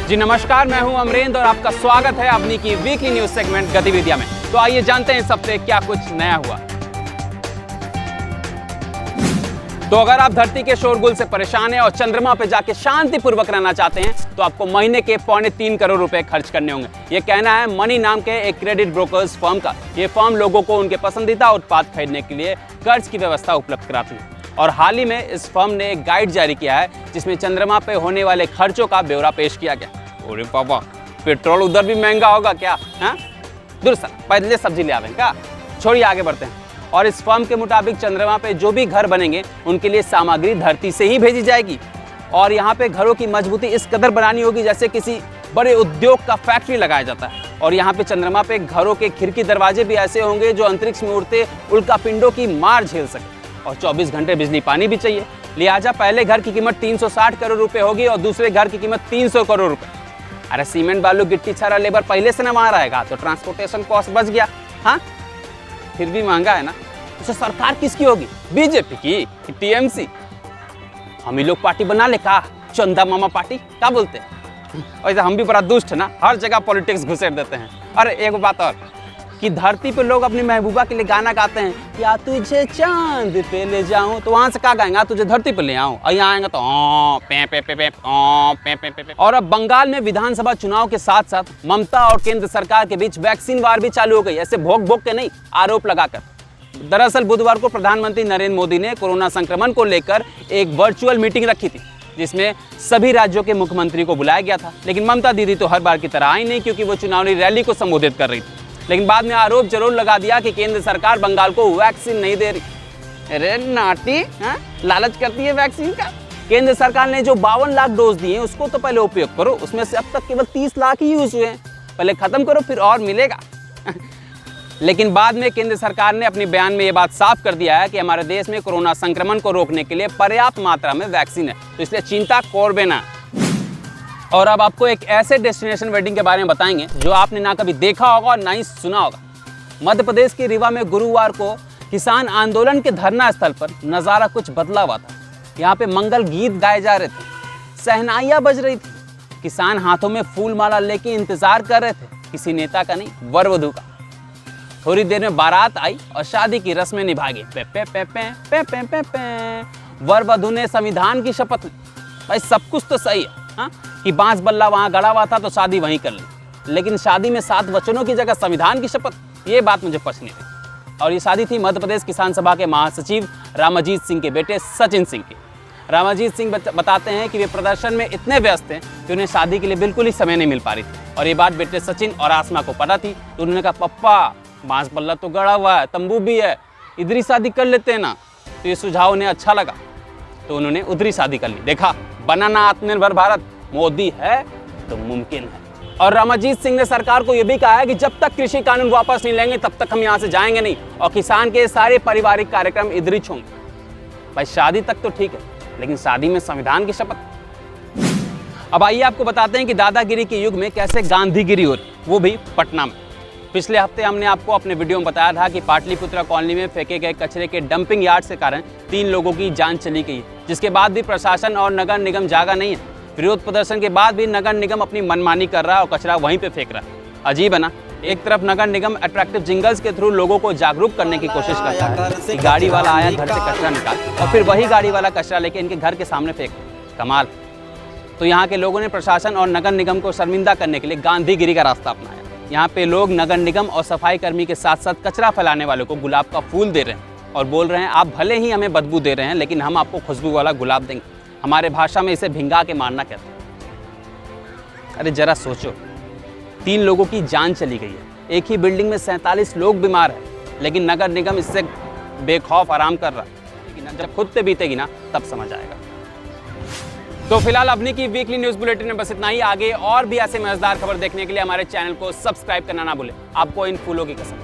जी नमस्कार, मैं हूं अमरेंद्र और आपका स्वागत है अपनी की वीकली न्यूज सेगमेंट गतिविधियां में। तो आइए जानते हैं इस हफ्ते क्या कुछ नया हुआ। तो अगर आप धरती के शोरगुल से परेशान हैं और चंद्रमा पे जाके शांतिपूर्वक रहना चाहते हैं तो आपको महीने के 3.25 करोड़ रुपए खर्च करने होंगे। ये कहना है मनी नाम के एक क्रेडिट ब्रोकर्स फर्म का। ये फर्म लोगों को उनके पसंदीदा उत्पाद खरीदने के लिए कर्ज की व्यवस्था उपलब्ध कराती है और हाल ही में इस फर्म ने एक गाइड जारी किया है जिसमें चंद्रमा पे होने वाले खर्चों का ब्यौरा पेश किया गया। अरे पापा, पेट्रोल उधर भी महंगा होगा क्या? हाँ, दूर सर, पहले सब्जी ले आवे क्या? छोड़िए, आगे बढ़ते हैं। और इस फर्म के मुताबिक चंद्रमा पे जो भी घर बनेंगे उनके लिए सामग्री धरती से ही भेजी जाएगी और यहाँ पे घरों की मजबूती इस कदर बनानी होगी जैसे किसी बड़े उद्योग का फैक्ट्री लगाया जाता है। और यहाँ पे चंद्रमा पे घरों के खिड़की दरवाजे भी ऐसे होंगे जो अंतरिक्ष में उड़ते उल्कापिंडों की मार झेल सके और 24 घंटे बिजली पानी भी चाहिए। लिहाजा पहले घर की कीमत 360 करोड़ रुपए होगी और दूसरे घर की कीमत 300 करोड़ रुपए। अरे सीमेंट बालू गिट्टी छारा लेबर पहले से ना वहां रहेगा तो ट्रांसपोर्टेशन कॉस्ट बच गया। हाँ, फिर भी महंगा है ना। तो सरकार किसकी होगी? बीजेपी की टीएमसी? हम ही लोग पार्टी बना ले का? चंदा मामा पार्टी क्या बोलते हैं? वैसे हम भी बड़ा दुष्ट है ना, हर जगह पॉलिटिक्स घुसेड़ देते हैं। अरे एक बात और कि धरती पे लोग अपनी महबूबा के लिए गाना गाते हैं, या तुझे चांद पे ले जाऊं, तो वहां से क्या गाएंगे? तुझे धरती पे ले आऊं। और यहाँ आएंगे तो पे पे पे पे पे पे पे। और अब बंगाल में विधानसभा चुनाव के साथ साथ ममता और केंद्र सरकार के बीच वैक्सीन वार भी चालू हो गई। ऐसे भोग भोग के नहीं, आरोप लगाकर। दरअसल बुधवार को प्रधानमंत्री नरेंद्र मोदी ने कोरोना संक्रमण को लेकर एक वर्चुअल मीटिंग रखी थी जिसमें सभी राज्यों के मुख्यमंत्री को बुलाया गया था। लेकिन ममता दीदी तो हर बार की तरह आई नहीं क्योंकि वो चुनावी रैली को संबोधित कर रही थी। लेकिन बाद में आरोप जरूर लगा दिया कि केंद्र सरकार बंगाल को वैक्सीन नहीं दे रही। अरे नाटी, लालच करती है वैक्सीन का। केंद्र सरकार ने जो 52 लाख डोज दिए उसको तो पहले उपयोग करो, उसमें से अब तक केवल 30 लाख ही यूज हुए हैं। पहले खत्म करो फिर और मिलेगा। लेकिन बाद में केंद्र सरकार ने अपने बयान में ये बात साफ कर दिया है कि हमारे देश में कोरोना संक्रमण को रोकने के लिए पर्याप्त मात्रा में वैक्सीन है, तो इसलिए चिंता कोरबे ना। और अब आपको एक ऐसे डेस्टिनेशन वेडिंग के बारे में बताएंगे जो आपने ना कभी देखा होगा और ना ही सुना होगा। मध्य प्रदेश के रीवा में गुरुवार को किसान आंदोलन के धरना स्थल पर नज़ारा कुछ बदला हुआ था। यहाँ पे मंगल गीत गाए जा रहे थे, शहनाइयाँ बज रही थी, किसान हाथों में फूल माला लेके इंतजार कर रहे थे, किसी नेता का नहीं, वर वधू का। थोड़ी देर में बारात आई और शादी की रस्में निभा गई। पे पे पे पे पे पे पे पे। वर वधू ने संविधान की शपथ ली। भाई सब कुछ तो सही है, हाँ, कि बांस बल्ला वहां गड़ा हुआ था तो शादी वहीं कर ली, लेकिन शादी में 7 वचनों की जगह संविधान की शपथ, ये बात मुझे पसंद नहीं थी। और ये शादी थी मध्य प्रदेश किसान सभा के महासचिव रामाजीत सिंह के बेटे सचिन सिंह की। रामाजीत सिंह बताते हैं कि वे प्रदर्शन में इतने व्यस्त थे कि उन्हें शादी के लिए बिल्कुल ही समय नहीं मिल पा रही थी। और ये बात बेटे सचिन और आसमा को पता थी तो उन्होंने कहा, पप्पा बांस बल्ला तो गड़ा हुआ है, तंबू भी है, इधर ही शादी कर लेते हैं ना। तो ये सुझाव उन्हें अच्छा लगा तो उन्होंने उधर ही शादी कर ली। देखा, बनाना आत्मनिर्भर भारत, मोदी है तो मुमकिन है। और रामाजीत सिंह ने सरकार को यह भी कहा है कि जब तक कृषि कानून वापस नहीं लेंगे तब तक हम यहाँ से जाएंगे नहीं और किसान के सारे पारिवारिक कार्यक्रम इधर ही छोड़ेंगे। भाई शादी तक तो ठीक है, लेकिन शादी में संविधान की शपथ। अब आइए आपको बताते हैं कि दादागिरी के युग में कैसे गांधीगिरी हो रही, वो भी पटना में। पिछले हफ्ते हमने आपको अपने वीडियो में बताया था कि पाटलिपुत्रा कॉलोनी में फेंके गए कचरे के डंपिंग यार्ड के कारण 3 लोगों की जान चली गई, जिसके बाद भी प्रशासन और नगर निगम जागा नहीं है। विरोध प्रदर्शन के बाद भी नगर निगम अपनी मनमानी कर रहा है और कचरा वहीं पे फेंक रहा है। अजीब है ना, एक तरफ नगर निगम अट्रैक्टिव जिंगल्स के थ्रू लोगों को जागरूक करने की कोशिश करता है कि गाड़ी वाला आया घर से कचरा निकाल, और फिर वही गाड़ी वाला कचरा लेके इनके घर के सामने फेंक। कमाल। तो यहाँ के लोगों ने प्रशासन और नगर निगम को शर्मिंदा करने के लिए गांधीगिरी का रास्ता अपनाया। यहाँ पे लोग नगर निगम और सफाई कर्मी के साथ साथ कचरा फैलाने वालों को गुलाब का फूल दे रहे हैं और बोल रहे हैं, आप भले ही हमें बदबू दे रहे हैं लेकिन हम आपको खुशबू वाला गुलाब देंगे। हमारे भाषा में इसे भिंगा के मारना कहते हैं। अरे जरा सोचो, 3 लोगों की जान चली गई है, एक ही बिल्डिंग में 47 लोग बीमार हैं, लेकिन नगर निगम इससे बेखौफ आराम कर रहा है। लेकिन जब खुद पे बीतेगी ना तब समझ आएगा। तो फिलहाल अपनी की वीकली न्यूज बुलेटिन में बस इतना ही। आगे और भी ऐसे मजेदार खबर देखने के लिए हमारे चैनल को सब्सक्राइब करना ना भूलें। आपको इन फूलों की कसम।